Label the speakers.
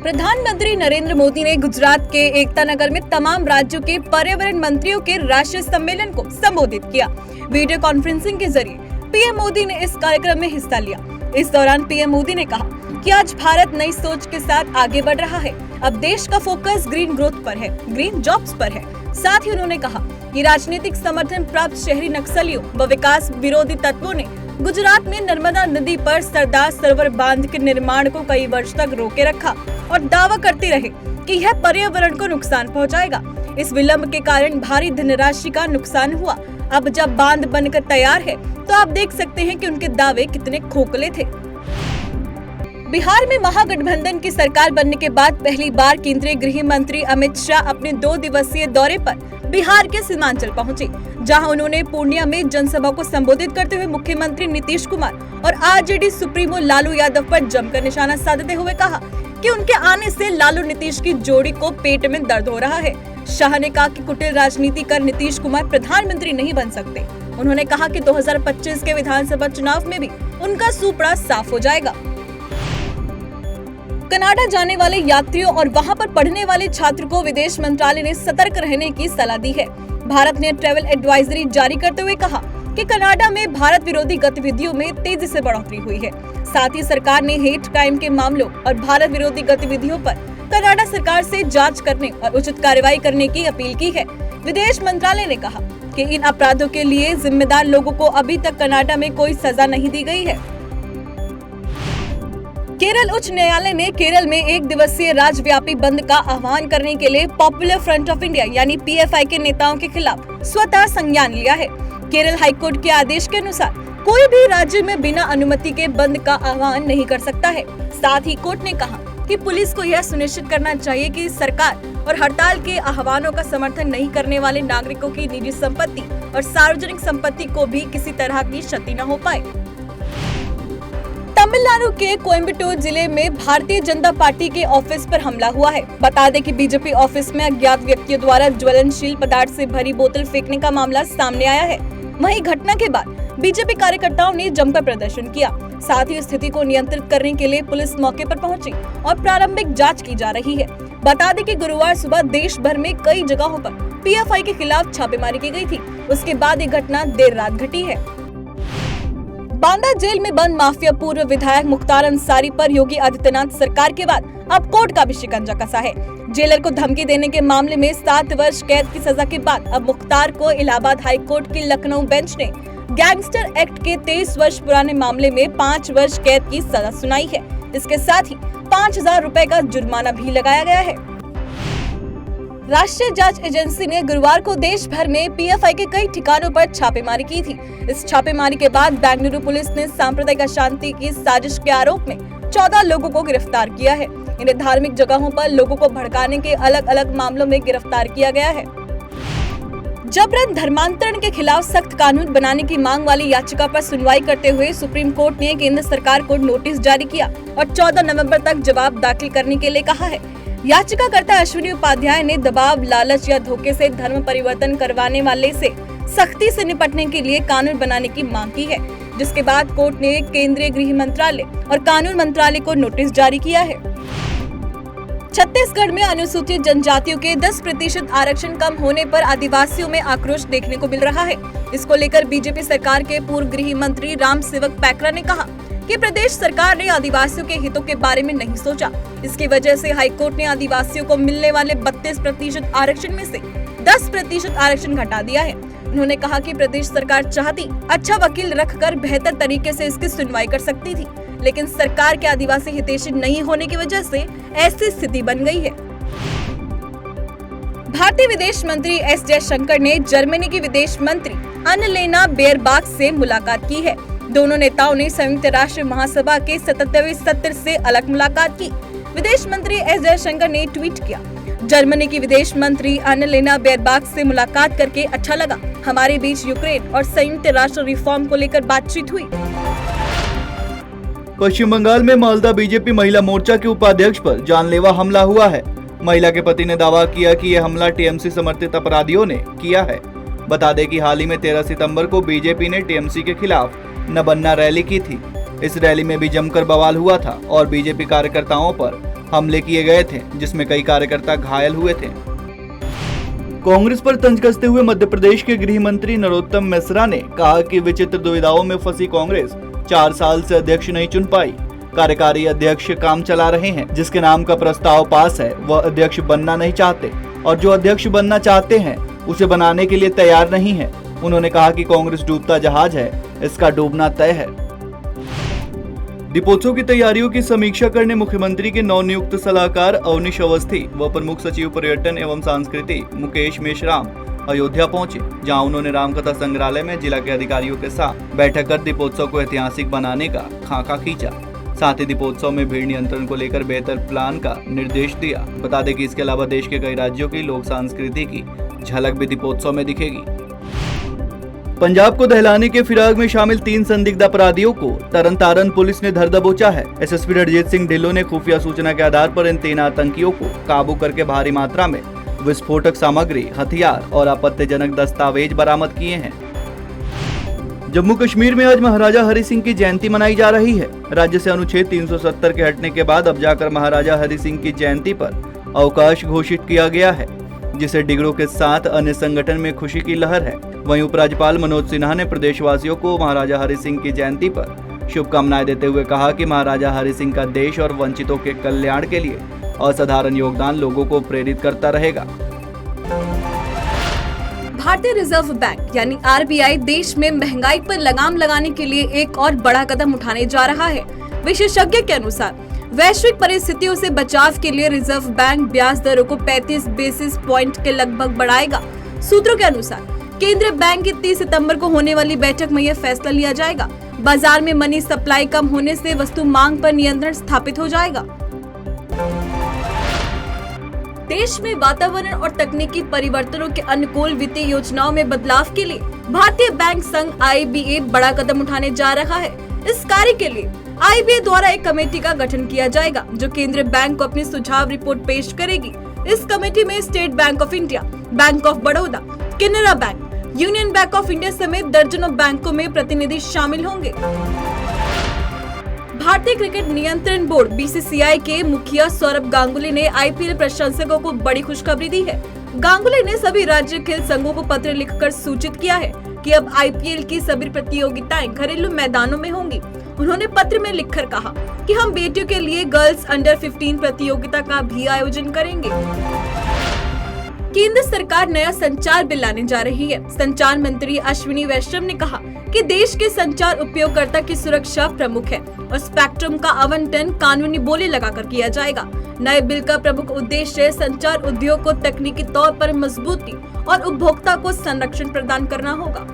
Speaker 1: प्रधानमंत्री नरेंद्र मोदी ने गुजरात के एकता नगर में तमाम राज्यों के पर्यावरण मंत्रियों के राष्ट्रीय सम्मेलन को संबोधित किया। वीडियो कॉन्फ्रेंसिंग के जरिए पीएम मोदी ने इस कार्यक्रम में हिस्सा लिया। इस दौरान पीएम मोदी ने कहा कि आज भारत नई सोच के साथ आगे बढ़ रहा है। अब देश का फोकस ग्रीन ग्रोथ पर है, ग्रीन जॉब्स पर है। साथ ही उन्होंने कहा कि राजनीतिक समर्थन प्राप्त शहरी नक्सलियों व विकास विरोधी तत्वों ने गुजरात में नर्मदा नदी पर सरदार सरोवर बांध के निर्माण को कई वर्ष तक रोके रखा और दावा करते रहे कि यह पर्यावरण को नुकसान पहुंचाएगा। इस विलंब के कारण भारी धनराशि का नुकसान हुआ। अब जब बांध बनकर तैयार है तो आप देख सकते हैं कि उनके दावे कितने खोखले थे। बिहार में महागठबंधन की सरकार बनने के बाद पहली बार केंद्रीय गृह मंत्री अमित शाह अपने 2 दिवसीय दौरे पर बिहार के सीमांचल पहुंचे, जहां उन्होंने पूर्णिया में जनसभा को संबोधित करते हुए मुख्यमंत्री नीतीश कुमार और आरजेडी सुप्रीमो लालू यादव पर जमकर निशाना साधते हुए कहा कि उनके आने से लालू नीतीश की जोड़ी को पेट में दर्द हो रहा है। शाह ने कहा कि कुटिल राजनीति कर नीतीश कुमार प्रधानमंत्री नहीं बन सकते। उन्होंने कहा कि 2025 के विधानसभा चुनाव में भी उनका सुपड़ा साफ हो जाएगा। कनाडा जाने वाले यात्रियों और वहां पर पढ़ने वाले छात्रों को विदेश मंत्रालय ने सतर्क रहने की सलाह दी है। भारत ने ट्रैवल एडवाइजरी जारी करते हुए कहा कि कनाडा में भारत विरोधी गतिविधियों में तेजी से बढ़ोतरी हुई है। साथ ही सरकार ने हेट क्राइम के मामलों और भारत विरोधी गतिविधियों पर कनाडा सरकार से जांच करने और उचित कार्रवाई करने की अपील की है। विदेश मंत्रालय ने कहा कि इन अपराधों के लिए जिम्मेदार लोगों को अभी तक कनाडा में कोई सजा नहीं दी गई है। केरल उच्च न्यायालय ने केरल में 1 दिवसीय राज्यव्यापी बंद का आह्वान करने के लिए पॉपुलर फ्रंट ऑफ इंडिया यानी पीएफआई के नेताओं के खिलाफ स्वतः संज्ञान लिया है। केरल हाईकोर्ट के आदेश के अनुसार कोई भी राज्य में बिना अनुमति के बंद का आह्वान नहीं कर सकता है। साथ ही कोर्ट ने कहा कि पुलिस को यह सुनिश्चित करना चाहिए कि सरकार और हड़ताल के आह्वानों का समर्थन नहीं करने वाले नागरिकों की निजी संपत्ति और सार्वजनिक संपत्ति को भी किसी तरह की क्षति न हो पाए। तमिलनाडु के कोयम्बटूर जिले में भारतीय जनता पार्टी के ऑफिस पर हमला हुआ है। बता दें कि बीजेपी ऑफिस में अज्ञात व्यक्तियों द्वारा ज्वलनशील पदार्थ से भरी बोतल फेंकने का मामला सामने आया है। वहीं घटना के बाद बीजेपी कार्यकर्ताओं ने जमकर प्रदर्शन किया। साथ ही स्थिति को नियंत्रित करने के लिए पुलिस मौके पर पहुंची और प्रारंभिक जांच की जा रही है। बता दें कि गुरुवार सुबह देश भर में कई जगहों पर पीएफआई के खिलाफ छापेमारी की गई थी। उसके बाद ये घटना देर रात घटी है। बांदा जेल में बंद माफिया पूर्व विधायक मुख्तार अंसारी पर योगी आदित्यनाथ सरकार के बाद अब कोर्ट का भी शिकंजा कसा है। जेलर को धमकी देने के मामले में 7 वर्ष कैद की सजा के बाद अब मुख्तार को इलाहाबाद हाई कोर्ट की लखनऊ बेंच ने गैंगस्टर एक्ट के 23 वर्ष पुराने मामले में 5 वर्ष कैद की सजा सुनाई है। इसके साथ ही 5,000 रुपए का जुर्माना भी लगाया गया है। राष्ट्रीय जांच एजेंसी ने गुरुवार को देश भर में पीएफआई के कई ठिकानों पर छापेमारी की थी। इस छापेमारी के बाद बेंगलुरु पुलिस ने सांप्रदायिक अशांति की साजिश के आरोप में 14 लोगों को गिरफ्तार किया है। इन्हें धार्मिक जगहों पर लोगों को भड़काने के अलग अलग मामलों में गिरफ्तार किया गया है। जबरन धर्मांतरण के खिलाफ सख्त कानून बनाने की मांग वाली याचिका पर सुनवाई करते हुए सुप्रीम कोर्ट ने केंद्र सरकार को नोटिस जारी किया और 14 नवंबर तक जवाब दाखिल करने के लिए कहा है। याचिकाकर्ता अश्विनी उपाध्याय ने दबाव, लालच या धोखे से धर्म परिवर्तन करवाने वाले से सख्ती से निपटने के लिए कानून बनाने की मांग की है, जिसके बाद कोर्ट ने केंद्रीय गृह मंत्रालय और कानून मंत्रालय को नोटिस जारी किया है। छत्तीसगढ़ में अनुसूचित जनजातियों के 10% आरक्षण कम होने पर आदिवासियों में आक्रोश देखने को मिल रहा है। इसको लेकर बीजेपी सरकार के पूर्व गृह मंत्री राम सेवक पैकरा ने कहा कि प्रदेश सरकार ने आदिवासियों के हितों के बारे में नहीं सोचा। इसकी वजह से हाईकोर्ट ने आदिवासियों को मिलने वाले 32% आरक्षण में से 10% आरक्षण घटा दिया है। उन्होंने कहा कि प्रदेश सरकार चाहती अच्छा वकील रखकर बेहतर तरीके से इसकी सुनवाई कर सकती थी, लेकिन सरकार के आदिवासी हितैषी नहीं होने की वजह से ऐसी स्थिति बन गई है। भारतीय विदेश मंत्री एस जयशंकर ने जर्मनी की विदेश मंत्री अन्नलेना बेयरबाख से मुलाकात की है। दोनों नेताओं ने संयुक्त राष्ट्र महासभा के 77वें सत्र से अलग मुलाकात की। विदेश मंत्री एस जयशंकर ने ट्वीट किया, जर्मनी की विदेश मंत्री अन्नलेना बेयरबाख से मुलाकात करके अच्छा लगा। हमारे बीच यूक्रेन और संयुक्त राष्ट्र रिफॉर्म को लेकर बातचीत हुई।
Speaker 2: पश्चिम बंगाल में मालदा बीजेपी महिला मोर्चा के उपाध्यक्ष पर जानलेवा हमला हुआ है। महिला के पति ने दावा किया कि यह हमला टीएमसी समर्थित अपराधियों ने किया है। बता दें कि हाल ही में 13 सितंबर को बीजेपी ने टीएमसी के खिलाफ न बनना रैली की थी। इस रैली में भी जमकर बवाल हुआ था और बीजेपी कार्यकर्ताओं पर हमले किए गए थे, जिसमें कई कार्यकर्ता घायल हुए थे। कांग्रेस पर तंज कसते हुए मध्य प्रदेश के गृह मंत्री नरोत्तम मिश्रा ने कहा कि विचित्र दुविधाओं में फंसी कांग्रेस 4 साल से अध्यक्ष नहीं चुन पाई। कार्यकारी अध्यक्ष काम चला रहे हैं, जिसके नाम का प्रस्ताव पास है वह अध्यक्ष बनना नहीं चाहते, और जो अध्यक्ष बनना चाहते हैं उसे बनाने के लिए तैयार नहीं है। उन्होंने कहा कि कांग्रेस डूबता जहाज है, इसका डूबना तय है। दीपोत्सव की तैयारियों की समीक्षा करने मुख्यमंत्री के नवनियुक्त सलाहकार अवनीश अवस्थी व प्रमुख सचिव पर्यटन एवं संस्कृति मुकेश मेश्राम अयोध्या पहुंचे, जहां उन्होंने रामकथा संग्रहालय में जिला के अधिकारियों के साथ बैठक कर दीपोत्सव को ऐतिहासिक बनाने का खाका खींचा। साथ ही दीपोत्सव में भीड़ नियंत्रण को लेकर बेहतर प्लान का निर्देश दिया। बता दें कि इसके अलावा देश के कई राज्यों की लोक संस्कृति की झलक भी दीपोत्सव में दिखेगी। पंजाब को दहलाने के फिराक में शामिल 3 संदिग्ध अपराधियों को तरनतारन पुलिस ने धर दबोचा है। एसएसपी रणजीत सिंह ढिल्लों ने खुफिया सूचना के आधार पर इन 3 आतंकियों को काबू करके भारी मात्रा में विस्फोटक सामग्री, हथियार और आपत्तिजनक दस्तावेज बरामद किए हैं। जम्मू कश्मीर में आज महाराजा हरि सिंह की जयंती मनाई जा रही है। राज्य से अनुच्छेद 370 के हटने के बाद अब जाकर महाराजा हरि सिंह की जयंती पर अवकाश घोषित किया गया है, जिसे डिगड़ों के साथ अन्य संगठन में खुशी की लहर है। वहीं उपराज्यपाल मनोज सिन्हा ने प्रदेशवासियों को महाराजा हरि सिंह की जयंती पर शुभकामनाएं देते हुए कहा कि महाराजा हरि सिंह का देश और वंचितों के कल्याण के लिए असाधारण योगदान लोगों को प्रेरित करता रहेगा।
Speaker 1: भारतीय रिजर्व बैंक यानी आरबीआई देश में महंगाई पर लगाम लगाने के लिए एक और बड़ा कदम उठाने जा रहा है। विशेषज्ञ के अनुसार वैश्विक परिस्थितियों से बचाव के लिए रिजर्व बैंक ब्याज दरों को 35 बेसिस पॉइंट के लगभग बढ़ाएगा। सूत्रों के अनुसार केंद्रीय बैंक की 30 सितंबर को होने वाली बैठक में यह फैसला लिया जाएगा। बाजार में मनी सप्लाई कम होने से वस्तु मांग पर नियंत्रण स्थापित हो जाएगा। देश में वातावरण और तकनीकी परिवर्तनों के अनुकूल वित्तीय योजनाओं में बदलाव के लिए भारतीय बैंक संघ IBA बड़ा कदम उठाने जा रहा है। इस कार्य के लिए IBA द्वारा एक कमेटी का गठन किया जाएगा, जो केंद्रीय बैंक को अपनी सुझाव रिपोर्ट पेश करेगी। इस कमेटी में state bank of India, bank of Baroda, Canara bank, union bank of India समेत दर्जनों बैंकों में प्रतिनिधि शामिल होंगे। भारतीय क्रिकेट नियंत्रण बोर्ड BCCI के मुखिया सौरभ गांगुली ने IPL प्रशंसकों को बड़ी खुशखबरी दी है। गांगुली ने सभी राज्य खेल संघों को पत्र लिखकर सूचित किया है कि अब IPL की सभी प्रतियोगिताएं घरेलू मैदानों में होंगी। उन्होंने पत्र में लिखकर कहा कि हम बेटियों के लिए गर्ल्स अंडर 15 प्रतियोगिता का भी आयोजन करेंगे। केंद्र सरकार नया संचार बिल लाने जा रही है। संचार मंत्री अश्विनी वैष्णव ने कहा कि देश के संचार उपयोगकर्ता की सुरक्षा प्रमुख है और स्पेक्ट्रम का आवंटन कानूनी बोली लगाकर किया जाएगा। नए बिल का प्रमुख उद्देश्य संचार उद्योग को तकनीकी तौर पर मजबूती और उपभोक्ता को संरक्षण प्रदान करना होगा।